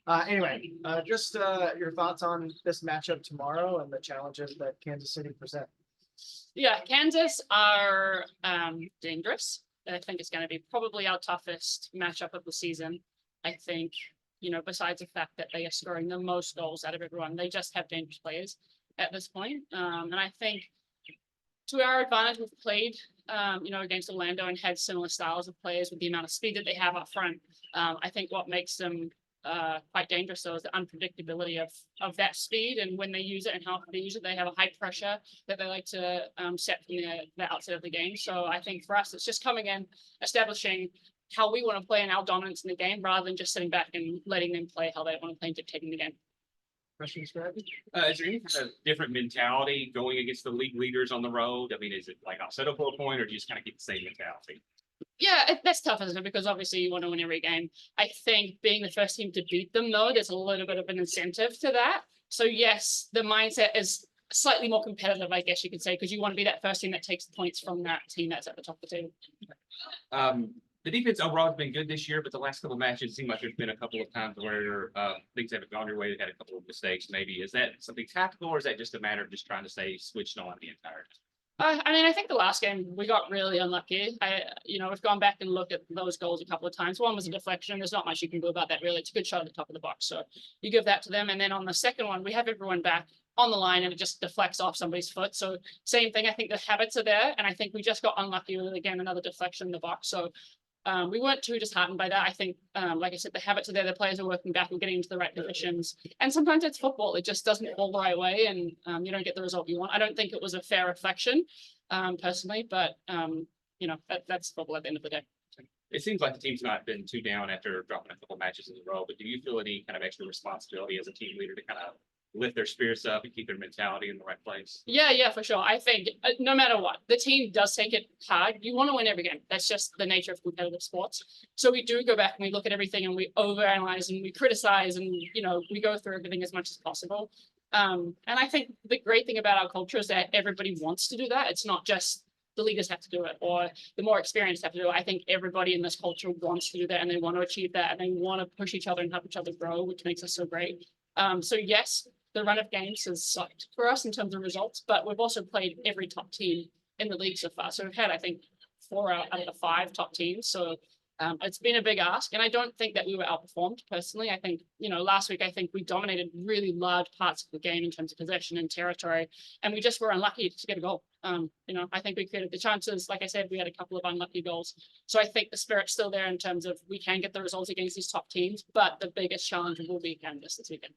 Anyway, just your thoughts on this matchup tomorrow and the challenges that Kansas City present. Yeah, Kansas are dangerous. I think it's going to be probably our toughest matchup of the season. I think, besides the fact that they are scoring the most goals out of everyone, they just have dangerous players at this point. And I think to our advantage, we've played, against Orlando and had similar styles of players with the amount of speed that they have up front. I think what makes them quite dangerous though is the unpredictability of that speed and when they use it and how they use it. They have a high pressure that they like to set from the outset of the game. So I think for us, it's just coming in, establishing how we want to play and our dominance in the game rather than just sitting back and letting them play how they want to play and dictating the game. Questions for Abby? Is there any kind of different mentality going against the league leaders on the road? I mean, is it like I'll settle for a point, or do you just kind of keep the same mentality? Yeah, that's tough, isn't it? Because obviously you want to win every game. I think being the first team to beat them, though, there's a little bit of an incentive to that. So yes, the mindset is slightly more competitive, I guess you could say, because you want to be that first team that takes the points from that team that's at the top of the table. The defense overall has been good this year, but the last couple of matches it seem like there's been a couple of times where things haven't gone your way. They've had a couple of mistakes. Maybe is that something tactical, or is that just a matter of just trying to stay switched on the entire time? I think the last game we got really unlucky. We've gone back and looked at those goals a couple of times. One was a deflection. There's not much you can do about that, really. It's a good shot at the top of the box, so you give that to them. And then on the second one, we have everyone back on the line, and it just deflects off somebody's foot. So same thing. I think the habits are there, and I think we just got unlucky with again another deflection in the box. So we weren't too disheartened by that. I think, like I said, the habits are there. The players are working back and getting into the right positions. And sometimes it's football. It just doesn't fall the right way, and you don't get the result you want. I don't think it was a fair reflection, personally, but that's football at the end of the day. It seems like the team's not been too down after dropping a couple matches in a row. But do you feel any kind of extra responsibility as a team leader to kind of lift their spirits up and keep their mentality in the right place? Yeah, for sure. I think no matter what, the team does take it hard. You want to win every game. That's just the nature of competitive sports. So we do go back and we look at everything and we overanalyze and we criticize and, we go through everything as much as possible. And I think the great thing about our culture is that everybody wants to do that. It's not just the leaders have to do it or the more experienced have to do it. I think everybody in this culture wants to do that and they want to achieve that and they want to push each other and help each other grow, which makes us so great. So yes, the run of games has sucked for us in terms of results, but we've also played every top team in the league so far. So we've had, I think, 4 out of the 5 top teams. So it's been a big ask, and I don't think that we were outperformed personally. I think, last week, I think we dominated really large parts of the game in terms of possession and territory, and we just were unlucky to get a goal. I think we created the chances. Like I said, we had a couple of unlucky goals. So I think the spirit's still there in terms of we can get the results against these top teams, but the biggest challenge will be Kansas this weekend.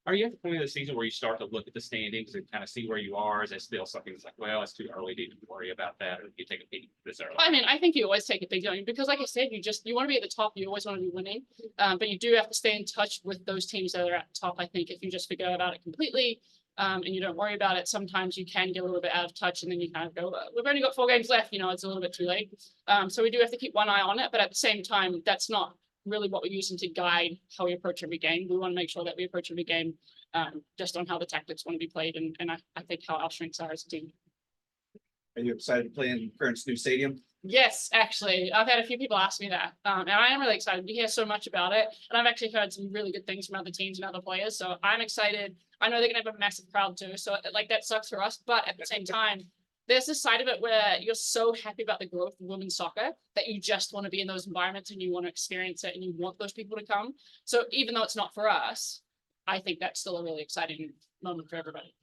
Are you at the point of the season where you start to look at the standings and kind of see where you are? Is that still something that's like, well, it's too early to even worry about that, or do you take a peek this early? I mean, I think you always take a big deal because, like I said, you want to be at the top. You always want to be winning, but you do have to stay in touch with those teams that are at the top. I think if you just forget about it completely and you don't worry about it, sometimes you can get a little bit out of touch, and then you kind of go, "We've only got 4 games left. It's a little bit too late." So we do have to keep one eye on it, but at the same time, that's not really what we're using to guide how we approach every game. We want to make sure that we approach every game just on how the tactics want to be played, and I think how our strengths are as a team. Are you excited to play in Current's new stadium? Yes, actually, I've had a few people ask me that, and I am really excited. We hear so much about it, and I've actually heard some really good things from other teams and other players. So I'm excited. I know they're going to have a massive crowd too, so that sucks for us. But at the same time, there's this side of it where you're so happy about the growth of women's soccer that you just want to be in those environments and you want to experience it and you want those people to come. So even though it's not for us, I think that's still a really exciting moment for everybody.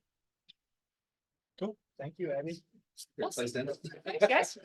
Cool. Thank you, Abby. Great place to end it. Thanks, guys.